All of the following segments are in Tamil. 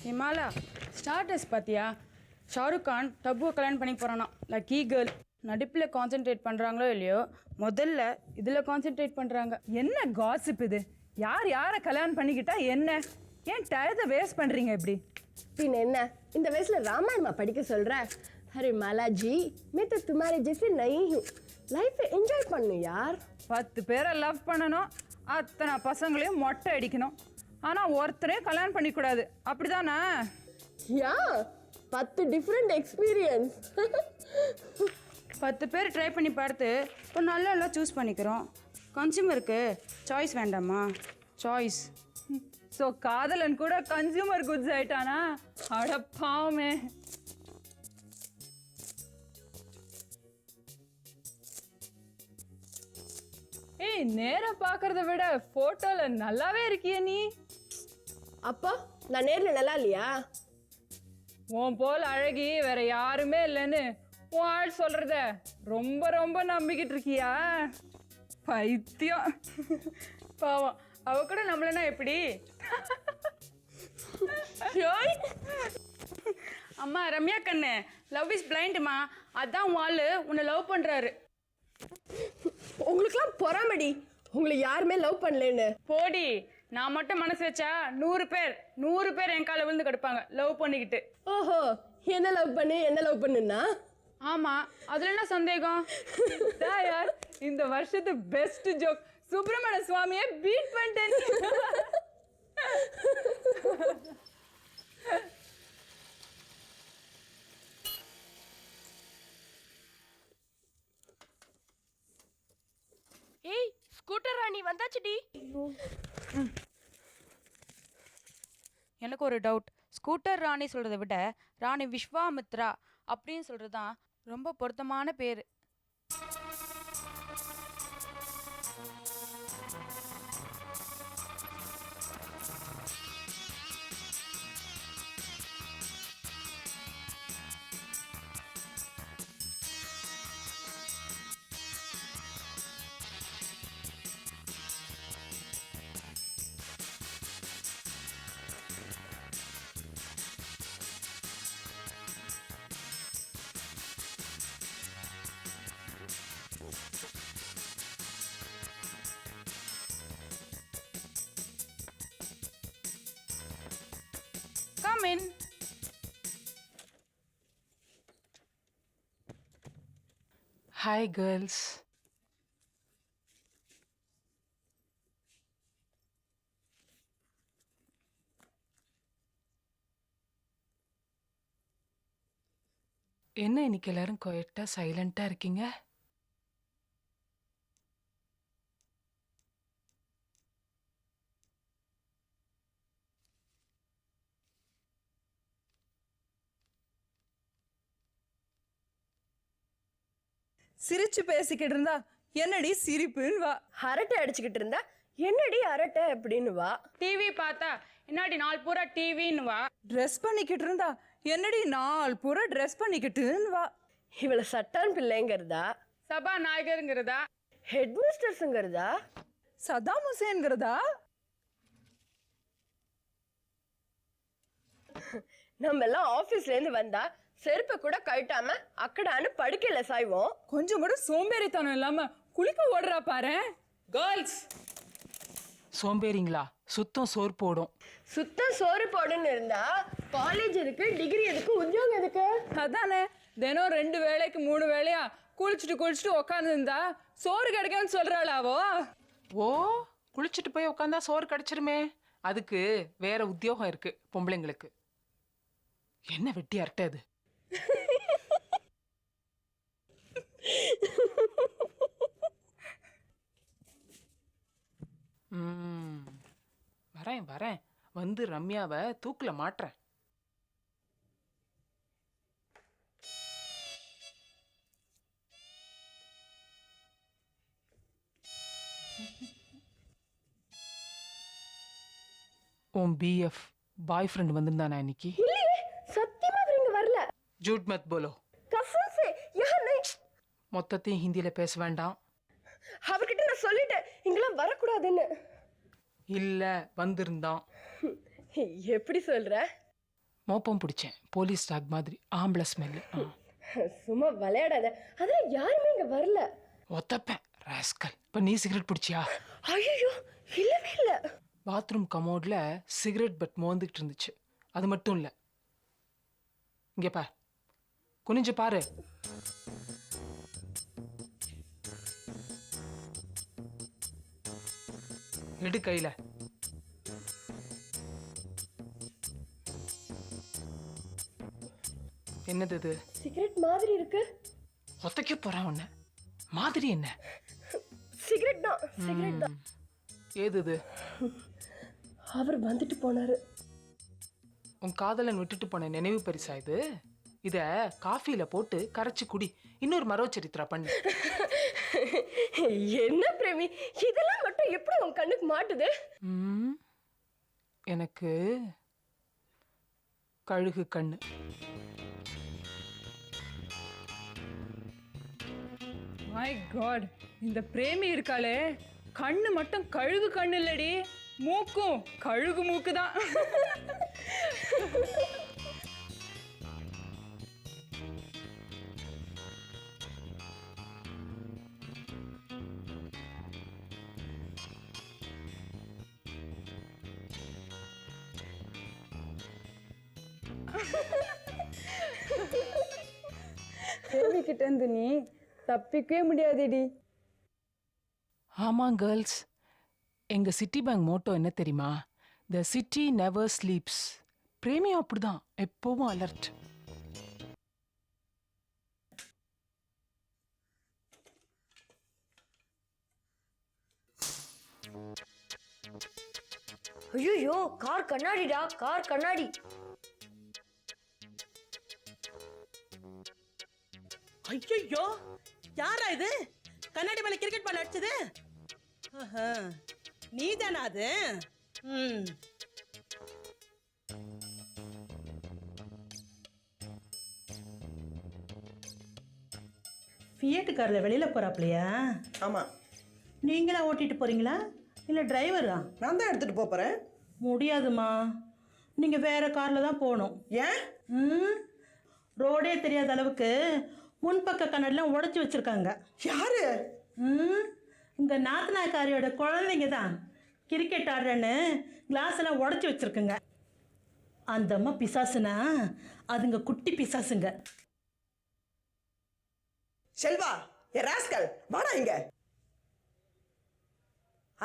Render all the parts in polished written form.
ஹிமாலா ஸ்டார்டஸ் பார்த்தியா? ஷாருக் கான் டப்புவை கல்யாணம் பண்ணி போகிறானா. Lucky girl. நடிப்பில் கான்சென்ட்ரேட் பண்ணுறாங்களோ இல்லையோ, முதல்ல இதில் கான்சென்ட்ரேட் பண்ணுறாங்க. என்ன காசிப் இது? யார் யாரை கல்யாணம் பண்ணிக்கிட்டா என்ன? ஏன் டயத்தை வேஸ்ட் பண்ணுறீங்க இப்படி? பின் என்ன, இந்த வயசுல ராமாயணமா படிக்க சொல்ற? அரே மாலாஜி, मैं तो तुम्हारे जैसे नहीं हूँ. லைஃபை என்ஜாய் பண்ணு யார். 10 பேரை லவ் பண்ணணும், அத்தனை பசங்களையும் மொட்டை அடிக்கணும். ஆனால் ஒருத்தரையும் கல்யாணம் பண்ணிக்கூடாது, அப்படிதானே? யா 10 டிஃப்ரெண்ட் எக்ஸ்பீரியன்ஸ். 10 பேர் ட்ரை பண்ணி பார்த்து ஒரு நல்லா சூஸ் பண்ணிக்கிறோம். கன்சியூமருக்கு சாய்ஸ் வேண்டாமா? சாய்ஸ். ஸோ காதலன் கூட கன்சியூமர் குட்ஸ் ஆயிட்டானா? அடப்பாவுமே. ஏய், நேரம் பார்க்கறத விட போட்டோல நல்லாவே இருக்கிய நீ. அப்போ நான் நேர்ல நல்லா இல்லையா? உன் போல் அழகி வேற யாருமே இல்லைன்னு உன் ஆள் சொல்றத ரொம்ப ரொம்ப நம்பிக்கிட்டு இருக்கியா? பைத்தியம். பாவம், அவ கூட நம்மளனா எப்படி? அம்மா ரம்யா கண்ணு, லவ் இஸ் பிளைண்டுமா. அதான் உன் ஆளு உன்னை லவ் பண்றாரு. உங்களுக்குலாம் பொறாமடி, உங்களை யாருமே லவ் பண்ணலன்னு. போடி, நான் மட்டும் மனசு வச்சா 100 பேர் என் காலை விழுந்து கிடப்பாங்க லவ் பண்ணிக்கிட்டு. ஓஹோ, என்ன லவ் பண்ணுன்னா? ஆமா, அதுல என்ன சந்தேகம்? யார் இந்த வருஷத்து பெஸ்ட் ஜோக், சுப்பிரமணிய சுவாமியை பீட் பண்ணிட்டேன். ஏய், ஸ்கூட்டர் ராணி வந்தாச்சுடி. எனக்கு ஒரு டவுட். ஸ்கூட்டர் ராணி சொல்றதை விட ராணி விஸ்வாமித்ரா அப்படின்னு சொல்றது தான் ரொம்ப பொருத்தமான பேர். Come in. Hi girls. என்ன இன்னைக்கு எல்லாரும் குவைட்டா சைலண்டா இருக்கீங்க? சிரிச்சு பேசிக்கிட்டு இருந்தா என்னடி சிரிப்புன்னு வா. அரட்டை அடிச்சுக்கிட்டு இருந்தா என்னடி அரட்டை அப்படின்னு வா. டிவி பார்த்தா என்னாடி நாள் பூரா டிவின்னு வா. ட்ரெஸ் பண்ணிக்கிட்டு இருந்தா என்னடி நாள் பூரா ட்ரெஸ் பண்ணிக்கிட்டுன்னு வா. இவளை சட்டான் பிள்ளைங்கிறதா, சபா நாயகருங்கிறதா, ஹெட் மிஸ்டர்ஸுங்கிறதா, சதாம் ஹுசேன்கிறதா? நம்ம எல்லாம் ஆபீஸ்ல இருந்து வந்தா செருப்பை கூட கழட்டாம அக்கடான்னு படுக்கையில சாய்வோம். கொஞ்சம் கூட சோம்பேறித்தனம் இல்லாம குளிக்க ஓடுறா பாரு. கேர்ள்ஸ், சோம்பேறிங்களா? சுத்தம் சோறு போடும். சுத்தம் சோறு போடுன்னு இருந்தா காலேஜ் எதுக்கு, டிகிரி எதுக்கு, உத்தியோகம் எதுக்கு? அதானே, தினம் 2 வேளைக்கு 3 வேளையா குளிச்சுட்டு உட்காந்து இருந்தா சோறு கிடைக்கும்னு சொல்றாளாவோ? ஓ, குளிச்சுட்டு போய் உட்காந்தா சோறு கிடைச்சிருமே. அதுக்கு வேற உத்தியோகம் இருக்கு பொம்பளைங்களுக்கு. என்ன வெட்டி அரட்டை அது? வரேன் வந்து ரம்யாவை தூக்குல மாட்டுறேன். உன் பிஎஃப் பாய் ஃப்ரெண்ட் வந்திருந்தானா இன்னைக்கு? இல்லையே, சத்தியமா அவர் இங்க வரல. झूठ मत बोलो. कसम से यहाँ नहीं. மொத்தத்தையும் ஹிந்தியில பேச வேண்டாம். அவர்கிட்ட நான் சொல்லிட்டேன் இங்கெல்லாம் வரக்கூடாதுன்னு. இல்ல, வந்திருந்தான். எப்படி சொல்ற? மோப்பம் பிடிச்சேன், போலீஸ் டாக் மாதிரி, ஆம்பளை ஸ்மெல்லு. சும்மா விளையாடாத, அதான் யாருமே இங்க வரல. ஒத்தப்பேன் ராஸ்கல். இப்போ நீ சிகரெட் பிடிச்சியா? ஐயோ, இல்லவே இல்ல. பாத்ரூம் கமோட்ல சிகரெட் பட் மோந்துக்கிட்டு இருந்துச்சு. அது மட்டும் இல்லை, இங்கே பார், குனிஞ்சு பாரு. எடு கையில. என்னது இது? சிகரெட் மாதிரி இருக்கு. ஒத்தைக்க போறேன் உன்ன. மாதிரி என்ன? சிகரெட் தான், சிகரெட் தான். ஏது இது? அவர் வந்துட்டு போனாரு. உன் காதலன் விட்டுட்டு போன நினைவு பரிசா இது? இத காஃபில போட்டு கரைச்சு குடி. இன்னொரு மரோ சரித்திரா பண்ணு. என்ன பிரேமி, இதெல்லாம் மட்டும் எப்படி உன் கண்ணுக்கு மாட்டுது? எனக்கு கழுகு கண்ணு. மை காட், இந்த பிரேமி இருக்காளே, கண்ணு மட்டும் கழுகு கண்ணு இல்லடி, மூக்கும் கழுகு மூக்கு தான். கிட்ட இருந்து நீ தப்பிக்கவே முடியாதேடி. ஆமா கேர்ள்ஸ், எங்க சிட்டி பேங்க் மோட்டோ என்ன தெரியுமா? The city never sleeps. பிரேமியும் அப்படிதான், எப்பவும் அலர்ட். ஐயோ, கார் கண்ணாடிடா, கார் கண்ணாடி. ஐயோ, யாரா இது கண்ணாடி மேல கிரிக்கெட் பால் அடிச்சது? நீ தானா அது? ஃபியட் கார்ல வெளியில போறாப்லையா? ஆமா, நீங்களா ஓட்டிட்டு போறீங்களா இல்ல டிரைவரா? நான் தான் எடுத்துட்டு போறேன். முடியாதுமா, நீங்க வேற கார்ல தான் போகணும். ஏன்? ரோடே தெரியாத அளவுக்கு முன்பக்க கண்ணாடிலாம் உடைச்சி வச்சிருக்காங்க. யாரு? உங்க நாத்தனாக்காரியோட குழந்தைங்க தான் கிரிக்கெட் ஆடுறேன்னு கிளாஸ் எல்லாம் உடைச்சி வச்சிருக்குங்க. அந்த அம்மா பிசாசுனா அதுங்க குட்டி பிசாசுங்க. செல்வா, ஏ ராஸ்கல், வாடா இங்க.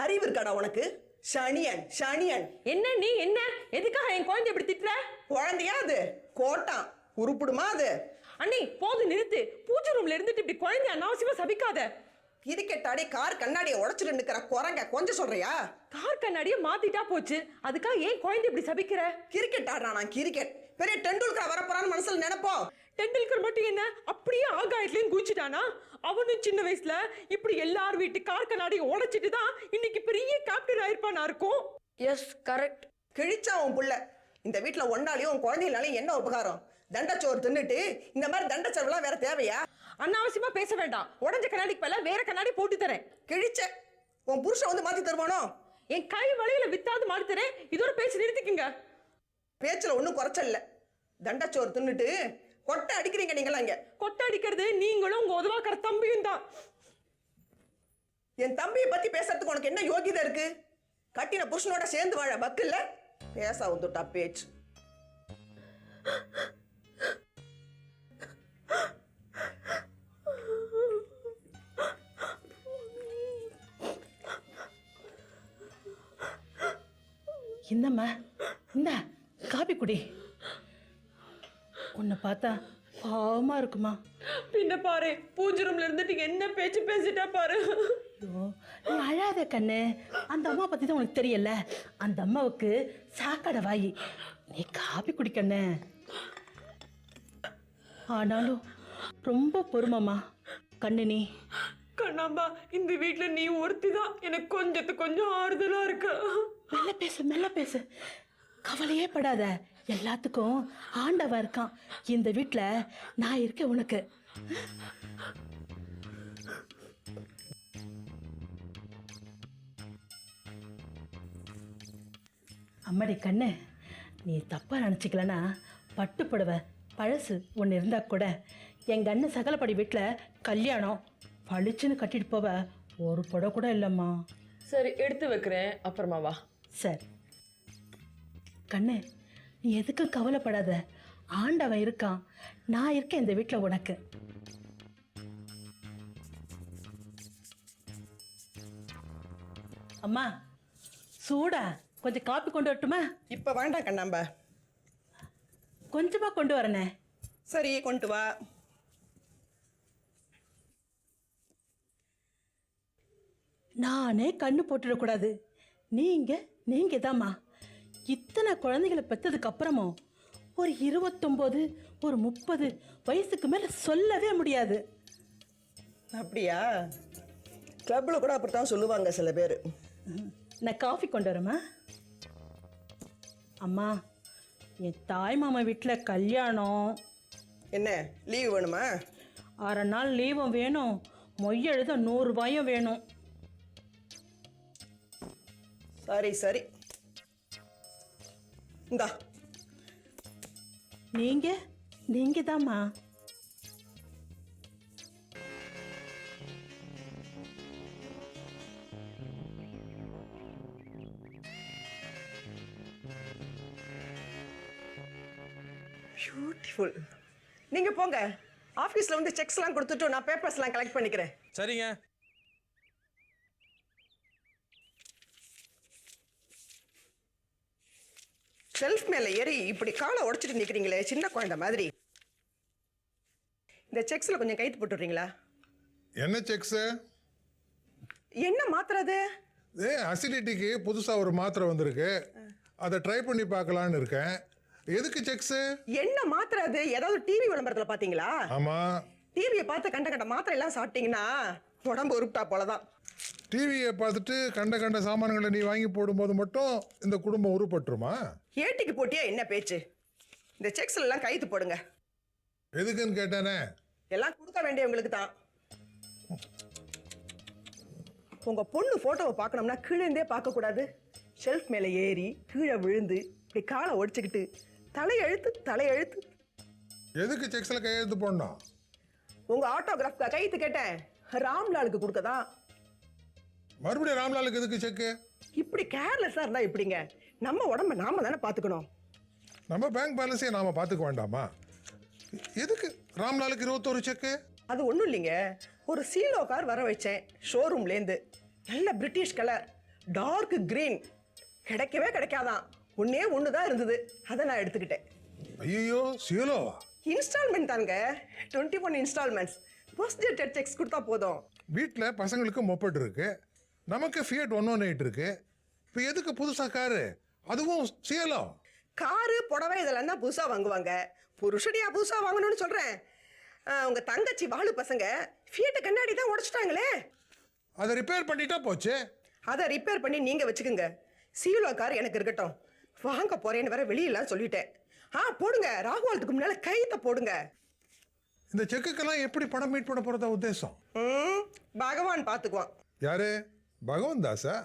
அறிவு இருக்காடா உனக்கு? சனியன் சனியன். என்ன நீ என்ன எதுக்காக என் குழந்தை இப்படி திட்டுற? குழந்தையா அது? கோட்டான் உருப்பிடுமா அது? அண்ணி போது நிறுத்து. பூஜை ரூம்ல இருந்துட்டு இப்படி குழந்தை அனாவசியமா சபிக்காத. கிரிக்கெட் ஆடி கார் கண்ணாடியை உடைச்சிட்டு நிக்கிற குரங்க கொஞ்சம் சொல்றியா? கார் கண்ணாடியை மாத்திட்டா போச்சு, அதுக்காக ஏன் குழந்தை இப்படி சபிக்கிற? கிரிக்கெட் ஆடுறானா? கிரிக்கெட் பெரிய டெண்டுல்கர் வரப்போறான்னு மனசுல நினைப்போம். டெண்டுல்கர் மட்டும் என்ன அப்படியே ஆகாயத்துலயும் குதிச்சுட்டானா? அவனும் சின்ன வயசுல இப்படி எல்லார் வீட்டு கார் கண்ணாடியை உடைச்சிட்டு தான் இன்னைக்கு பெரிய கேப்டன் ஆயிருப்பானா இருக்கும். S, correct. கிழிச்சா உன் புள்ள. இந்த வீட்டுல ஒன்னாலையும் உன் குழந்தைகளாலையும் என்ன உபகாரம்? தண்டச்சோறு தின்னுட்டு இந்த மாதிரி தண்டச்சோறுலாம் வேற தேவையா? அனாவசியமா பேச வேண்டாம். உடஞ்ச கண்ணாடிக்கு பதிலா வேற கண்ணாடி போட்டு தரேன். கிழிச்ச உன் புருஷன் வந்து மாத்தி தருவானோ? என் கை வளையில வித்தாவது மாத்தி தரேன். இதோட பேச்சு நிறுத்திக்குங்க. பேச்சுல ஒன்றும் குறைச்சல் இல்லை. தண்டச்சோறு தின்னுட்டு கொட்டை அடிக்கிறீங்க நீங்களாம். இங்க கொட்டை அடிக்கிறது நீங்களும் உங்க உதவாக்கிற தம்பியும் தான். என் தம்பியை பத்தி பேசுறதுக்கு உனக்கு என்ன யோகிதை இருக்கு? கட்டின புருஷனோட சேர்ந்து வாழ பக்கு இல்ல? பேச வந்துட்டா பேச்சு. இந்தம்மா, இந்த காபி குடி. உன்னை பார்த்தா பாவமா இருக்குமா? பின்ன பாரு, பூஜை ரூம்ல இருந்துட்டு என்ன பேச்சு பேசிட்டா பாரு. ஐயோ, நீ அழாத கண்ணு. அந்த அம்மா பத்தி தான் உனக்கு தெரியல. அந்த அம்மாவுக்கு சாக்கடை வாயி. நீ காபி குடிக்கண்ணு. ஆனாலும் ரொம்ப பொறுமம்மா கண்ணு. நீ கண்ணாம்பா, இந்த வீட்டுல நீ ஒருத்தி தான் எனக்கு கொஞ்சம் ஆறுதலா இருக்கு. மெல்ல பேசு, மெல்ல பேசு. கவலையே படாத, எல்லாத்துக்கும் ஆண்டவன் இருக்கான். இந்த வீட்டுல நான் இருக்கேன் உனக்கு. அம்மாடி கண்ணு, நீ தப்பா நினைச்சுக்கலன்னா பட்டு புடவை பழசு ஒன்று இருந்தால் கூட எங்கள் அண்ணன் சகலப்படி வீட்டில் கல்யாணம் பளிச்சுன்னு கட்டிட்டு போவ ஒரு புடவை கூட இல்லைம்மா. சரி எடுத்து வைக்கிறேன், அப்புறமா வா. சரி கண்ணு, நீ எதுக்கும் கவலைப்படாத. ஆண்டவன் இருக்கான், நான் இருக்கேன் இந்த வீட்டில் உனக்கு. அம்மா சூடா கொஞ்சம் காப்பி கொண்டு வரட்டுமா? இப்போ வேண்டாம் கண்ணாம்பா. கொஞ்சமாக கொண்டு வரனே. சரி கொண்டு வா. நானே கண்ணு போட்டுடக்கூடாது. நீங்கள் தாம்மா. இத்தனை குழந்தைகளை பெற்றதுக்கு அப்புறமும் ஒரு 29 ஒரு 30 வயசுக்கு மேலே சொல்லவே முடியாது. அப்படியா? கிளப்பில் கூட அப்படித்தான் சொல்லுவாங்க சில பேர். நான் காஃபி கொண்டு வரேம்மா. அம்மா, என் தாய் மாமா வீட்டில் கல்யாணம். என்ன லீவு வேணுமா? 6 நாள் லீவும் வேணும், மொய் எழுத 100 ரூபாயும் வேணும். சரி சரி இந்தா. நீங்கள் தாம்மா. பியூட்டிஃபுல். நீங்கள் போங்க, ஆஃபீஸில் வந்து செக்ஸ்லாம் கொடுத்துட்டு நான் பேப்பர்ஸ்லாம் கலெக்ட் பண்ணிக்கிறேன். சரிங்க. ஷெல்ஃப் மேலே ஏறி இப்படி காலை உடைச்சிட்டு நிற்கிறீங்களே சின்ன குழந்தை மாதிரி. இந்த செக்ஸில் கொஞ்சம் கைத்து போட்டுடுறீங்களா? என்ன செக்ஸு? என்ன மாத்திரது? அசிடிட்டிக்கு புதுசாக ஒரு மாத்திரை வந்திருக்கு, அதை ட்ரை பண்ணி பார்க்கலான்னு இருக்கேன். எதுக்கு செக்ஸு? என்ன மாத்திரது? ஏதாவது டிவி விளம்பரத்தில் பார்த்தீங்களா? ஆமாம். டிவியை பார்த்து கண்ட கண்ட மாத்திரை எல்லாம் சாப்பிட்டீங்கன்னா உடம்பு உருப்பிட்டா போலதான். டிவியை பார்த்துட்டு கண்ட கண்ட சாமான்களை நீ வாங்கி போடும்போது மட்டும் இந்த குடும்பம் உருப்பட்டுருமா? ஏட்டிக்கு போட்டியா என்ன பேச்சு? இந்த செக்ஸ்ல எல்லாம் கைத்து போடுங்க. எதுக்குன்னு கேட்டானே. எல்லாம் கொடுக்க வேண்டியவங்களுக்கு தான். உங்க பொண்ணு போட்டோவை பார்க்கணும்னா கீழே பார்க்க கூடாது. ஷெல்ஃப் மேலே ஏறி கீழே விழுந்து இப்படி காலை ஒடிச்சுக்கிட்டு தலையெழுத்து. எதுக்கு செக்ஸில் கையெழுத்து போடணும்? உங்க ஆட்டோகிராஃப் கைத்து கேட்டேன், ராம்லாலுக்கு கொடுக்கதான். மறுபடியும் ராம்லாலுக்கு எதுக்கு செக்கு? இப்படி கேர்லெஸ்ஸா இருந்தா எப்படிங்க? நம்ம உடம்ப நாம தானே பார்த்துக்கணும். நம்ம பேங்க் பேலன்ஸையும் நாம பார்த்துக்க வேண்டாமா? எதுக்கு ராம்லாலுக்கு 21 செக்கு? அது ஒன்றும் இல்லைங்க, ஒரு சீலோ கார் வர வச்சேன் ஷோரூம்லேருந்து. நல்ல பிரிட்டிஷ் கலர், டார்க் கிரீன். கிடைக்கவே கிடைக்காதான், ஒன்று தான் இருந்தது, அதை நான் எடுத்துக்கிட்டேன். ஐயோ, சீலோவா? இன்ஸ்டால்மெண்ட் தாங்க, 21 இன்ஸ்டால்மெண்ட்ஸ். போஸ்ட் டேட்டட் செக்ஸ் கொடுத்தா போதும். வீட்டில் பசங்களுக்கு மொப்பட் இருக்கு, நமக்கு ஃபியட் 118 இருக்கு. இப்போ எதுக்கு புதுசாக காரு, அதுவும் சீலோ? காரு புடவை இதெல்லாம் தான் புதுசாக வாங்குவாங்க, புருஷனியா புதுசாக வாங்கணும்னு சொல்கிறேன். உங்கள் தங்கச்சி வாழு பசங்க ஃபியட்டை கண்ணாடி தான் உடச்சிட்டாங்களே. அதை ரிப்பேர் பண்ணிட்டா போச்சு. அதை ரிப்பேர் பண்ணி நீங்கள் வச்சுக்கோங்க. சீலோ கார் எனக்கு இருக்கட்டும். வாங்க போகிறேன்னு வேற வெளியெல்லாம் சொல்லிட்டேன். போடுங்க, ராகுவாலத்துக்கு முன்னால் கைத்தை போடுங்க. இந்த செக்குக்கெல்லாம் எப்படி பணம் மீட் பண்ண போகிறதா உத்தேசம்? பகவான் பார்த்துக்குவான். யாரு? பகவான் தாஸா?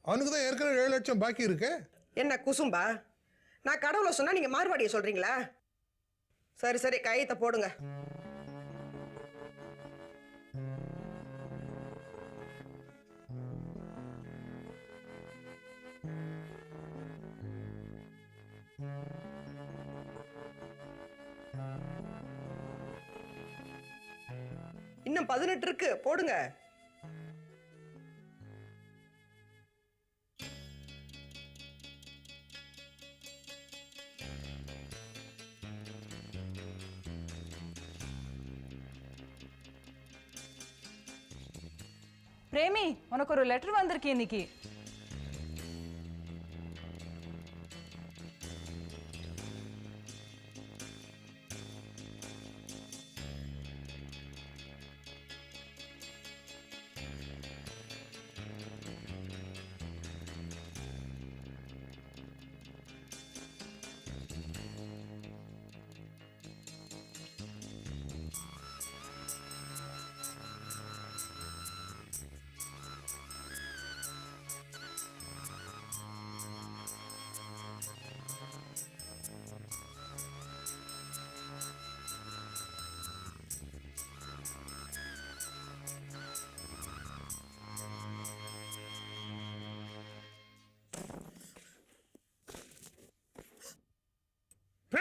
அவனுக்கு தான் ஏற்கனவே 7 லட்சம் பாக்கி இருக்கு. என்ன குசும்பா? நான் கடவுளை சொன்னா நீங்க மார்வாடியை சொல்றீங்களா? சரி சரி கையத்தை போடுங்க. இன்னும் 18 இருக்கு, போடுங்க. பிரேமி, உனக்கு ஒரு லெட்டர் வந்திருக்கு இன்னைக்கு.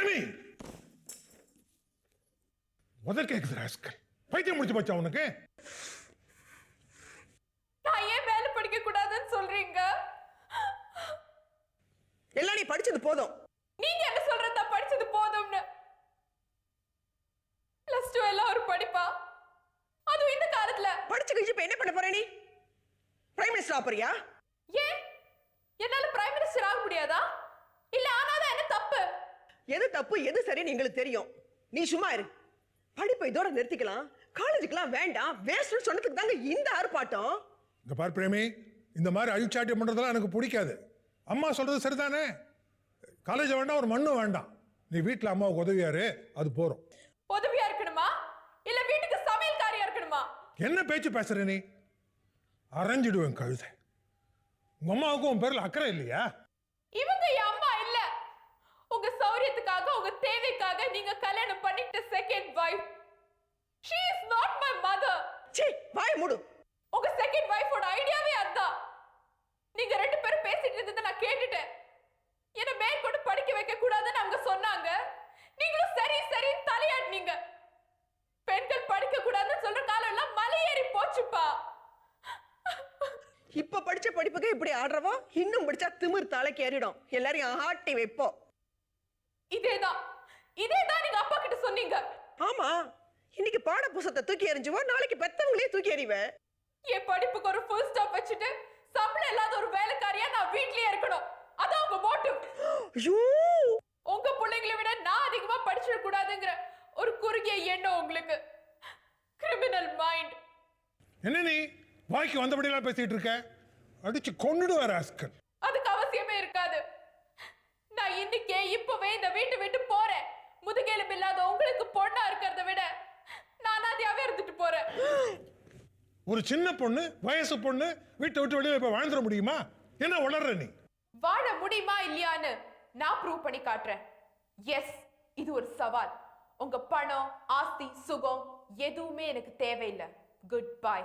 பிரேமி முதல் கேக்குது ராஸ்கல். பைத்தியம் முடிச்சு போச்சா உனக்கு? நான் ஏன் மேல படிக்க கூடாதுன்னு சொல்றீங்க? எல்லாம் நீ படிச்சது போதும். நீங்க என்ன சொல்றதா படிச்சது போதும்னு? +2 எல்லாம் ஒரு படிப்பா? அதுவும் இந்த காலத்துல. படிச்சு கழிச்சு இப்ப என்ன பண்ண போற நீ? பிரைம் மினிஸ்டர் ஆப்பறியா? ஏன் என்னால பிரைம் மினிஸ்டர் ஆக முடியாதா? இல்ல ஆனாதான் என்ன தப்பு? எது தப்பு எது சரின்னு எங்களுக்கு தெரியும். நீ சும்மா இரு. படிப்பை இதோட நிறுத்திக்கலாம். காலேஜுக்குலாம் வேண்டாம். வேஸ்ட்னு சொன்னதுக்கு தாங்க இந்த ஆர்ப்பாட்டம். இந்த பார் பிரேமி, இந்த மாதிரி அழிச்சாட்டியம் பண்றதெல்லாம் எனக்கு பிடிக்காது. அம்மா சொல்றது சரிதானே? காலேஜ் வேண்டாம், ஒரு மண்ணும் வேண்டாம். நீ வீட்டில் அம்மாவுக்கு உதவியாரு, அது போறோம். உதவியா இருக்கணுமா இல்ல வீட்டுக்கு சமையல்காரியா இருக்கணுமா? என்ன பேச்சு பேசுற நீ? அரைஞ்சிடுவேன் கழுதை. உங்க அம்மாவுக்கும் உன் பேர்ல அக்கறை இல்லையா? இவங்க என் அம்மா இல்ல. உங்க சௌரியத்துக்காக உங்க தேவைக்காக நீங்க கல்யாணம் பண்ணிட்ட second wife. She is not my mother. சீ, வாய் மூடு. உங்க செகண்ட் வைஃபோட ஐடியாவே அதான். நீங்க ரெண்டு பேரும் பேசிட்டு இருந்ததை நான் கேட்டுட்டேன். என்ன மேற்கொண்டு படிக்க வைக்க கூடாதுன்னு அவங்க சொன்னாங்க. நீங்களும் சரி சரி தலையாடுனீங்க. பெண்கள் படிக்க கூடாதுன்னு சொல்ற காலம் எல்லாம் மலையேறி போச்சுப்பா. இப்ப படிச்ச படிப்புக்கு இப்படி ஆடுறவோ இன்னும் படிச்சா திமிர் தலைக்கு ஏறிடும். எல்லாரையும் ஆட்டி வைப்போம். இதேதான் நீங்க அப்பா கிட்ட சொன்னீங்க. ஆமா, இன்னைக்கு பாட புத்தகத்தை தூக்கி எறிஞ்சுவோ, நாளைக்கு பெத்தவங்களே தூக்கி எறிவேன். என் படிப்புக்கு ஒரு ஃபுல் ஸ்டாப் வச்சுட்டு சம்பளம் இல்லாத ஒரு வேலைக்காரியா நான் வீட்லயே இருக்கணும். அதான் உங்க மோட்டிவ். ஐயோ, உங்க பிள்ளைங்களை விட நான் அதிகமா படிச்சிட கூடாதுங்கிற ஒரு குறுகிய எண்ணம் உங்களுக்கு. Criminal mind. என்ன நீ வாய்க்கு வந்தபடியெல்லாம் பேசிட்டு இருக்க? அடிச்சு கொன்னுடுவார் ராஸ்கல். அதுக்கு அவசியமே இருக்காது. நான் இன்னைக்கே இப்பவே இந்த வீட்டை விட்டு போறேன். முதுகெலும்பு இல்லாத உங்களுக்கு பொண்ணா இருக்கிறத விட நான் அனாதையாவே இருந்துட்டு போறேன். ஒரு சின்ன பொண்ணு, வயசு பொண்ணு வீட்டை விட்டு வெளியில போய் வாழ்ந்துட முடியுமா? என்ன வளர்ற நீ? வாழ முடியுமா இல்லையான்னு நான் ப்ரூவ் பண்ணி காட்டுறேன். எஸ், இது ஒரு சவால். உங்க பணம், ஆஸ்தி, சுகம் எதுவுமே எனக்கு தேவையில்லை. Good bye.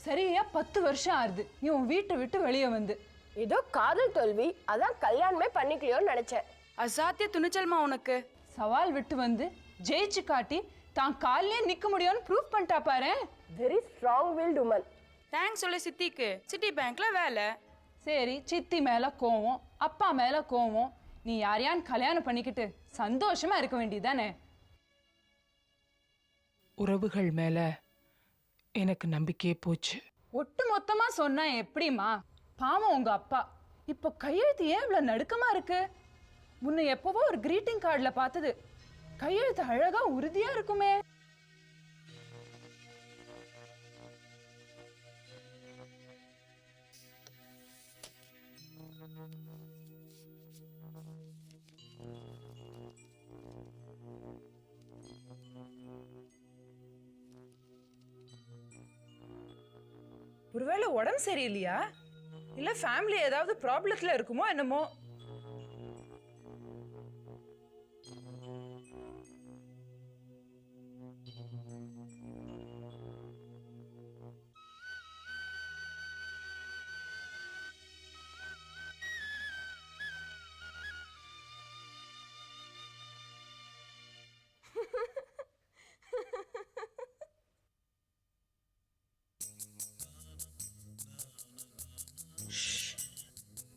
சரியா 10 வருஷம் ஆறுது நீ உன் வீட்டை விட்டு வெளியே வந்து. ஏதோ காதல் தோல்வி, அதான் கல்யாணமே பண்ணிக்கலையோன்னு நினைச்சேன். அசாத்திய துணிச்சல்மா உனக்கு. சவால் விட்டு வந்து ஜெயிச்சு காட்டி தான் காலிலே நிக்க முடியும்னு ப்ரூவ் பண்ணிட்டா பாரு. Very strong willed woman. Thanks சொல்லு சித்திக்கு. சிட்டி பேங்க்ல வேலை. சரி, சித்தி மேல கோவம், அப்பா மேல கோவம். நீ யாரையான்னு கல்யாணம் பண்ணிக்கிட்டு சந்தோஷமா இருக்க வேண்டியதானே? உறவுகள் மேல எனக்கு நம்பிக்கையே போச்சு. ஒட்டு மொத்தமா சொன்னா எப்படிமா? பாவம் உங்க அப்பா. இப்ப கையெழுத்து ஏன் இவ்வளவு நடுக்கமா இருக்கு? முன்ன எப்பவோ ஒரு கிரீட்டிங் கார்டுல பார்த்தது. கையெழுத்து அழகா உறுதியா இருக்குமே. ஒருவேளை உடம்பு சரியில்லையா? இல்ல ஃபேமிலி ஏதாவது ப்ராப்ளத்துல இருக்குமோ என்னமோ.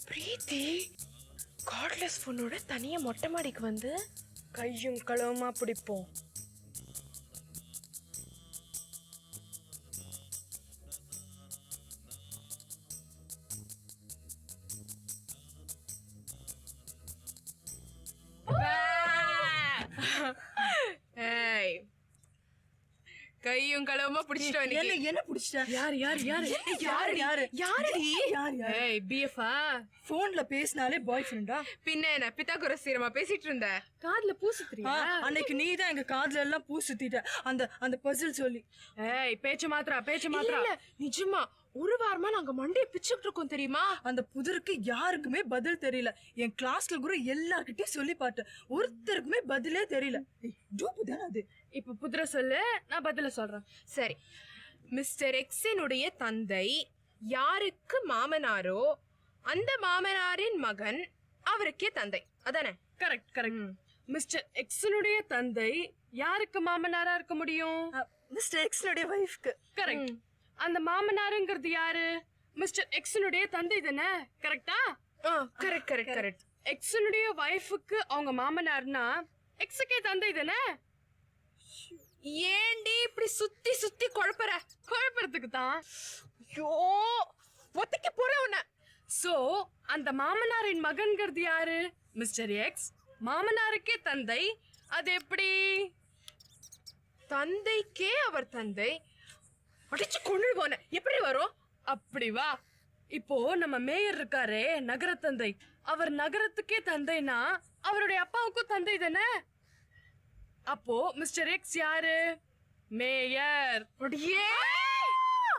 பிரீத்தி கார்ட்லெஸ் பொண்ணோட தனியா மொட்டை மாடிக்கு வந்து கையும் களவுமா பிடிப்போம். கையும் களவுமா பிடிச்சிட்டு என்ன பிடிச்சிட்ட? யார் யார் யார் யாரு யாரு யாரடி? யார் யார்? ஏய் பிஎஃப்ஆ போன்ல பேசினாலே பாய் ஃப்ரெண்டா? பின்ன என்ன பித்தாகுரஸ் சீரமா பேசிட்டு இருந்த? காதுல பூ சுத்துறியா? அன்னைக்கு நீ தான் எங்க காதுல எல்லாம் பூ சுத்திட்ட அந்த அந்த பசில் சொல்லி. ஏய் பேச்சு மாத்திரா. இல்ல நிஜமா ஒரு வாரமா நாங்க மண்டைய பிச்சுக்கிட்டு இருக்கோம் தெரியுமா? அந்த புதிருக்கு யாருக்குமே பதில் தெரியல. என் கிளாஸ்ல கூட எல்லார்கிட்டயும் சொல்லி பார்த்தேன், ஒருத்தருக்குமே பதிலே தெரியல. டூப்பு தானே அது. இப்ப புதிர சொல்லு, நான் பதில சொல்றேன். சரி, மிஸ்டர் எக்ஸினுடைய தந்தை யாருக்கு மாமனாரோ அந்த மாமனாரின் மகன் அவருக்கே தந்தை அதானே? Correct correct. மிஸ்டர் எக்ஸனுடைய தந்தை யாருக்கு மாமனாரா இருக்க முடியும்? மிஸ்டர் எக்ஸ்னுடைய வைஃப்க்கு. கரெக்ட். அந்த மாமனாருங்கிறது யாரு? மிஸ்டர் எக்ஸனுடைய தந்தை தானே? கரெக்டா? Correct correct correct. எக்ஸனுடைய வைஃபுக்கு அவங்க மாமனார்னா எக்ஸுக்கே தந்தை தானே? ஏண்டி இப்படி சுத்தி சுத்தி குழப்பறதுக்கு தான். ஐயோ ஒத்திக்க போற உன்ன. சோ அந்த மாமனாரின் மகன்கிறது யாரு? Mister X. மாமனாருக்கே தந்தை. அது எப்படி? தந்தைக்கே அவர் தந்தை. அடிச்சு கொண்டு போன எப்படி வரும்? அப்படி வா. இப்போ நம்ம மேயர் இருக்காரே நகர தந்தை, அவர் நகரத்துக்கே தந்தைனா அவருடைய அப்பாவுக்கும் தந்தை தானே? அப்போ மிஸ்டர் எக்ஸ் யாரு? மேயர். அடியே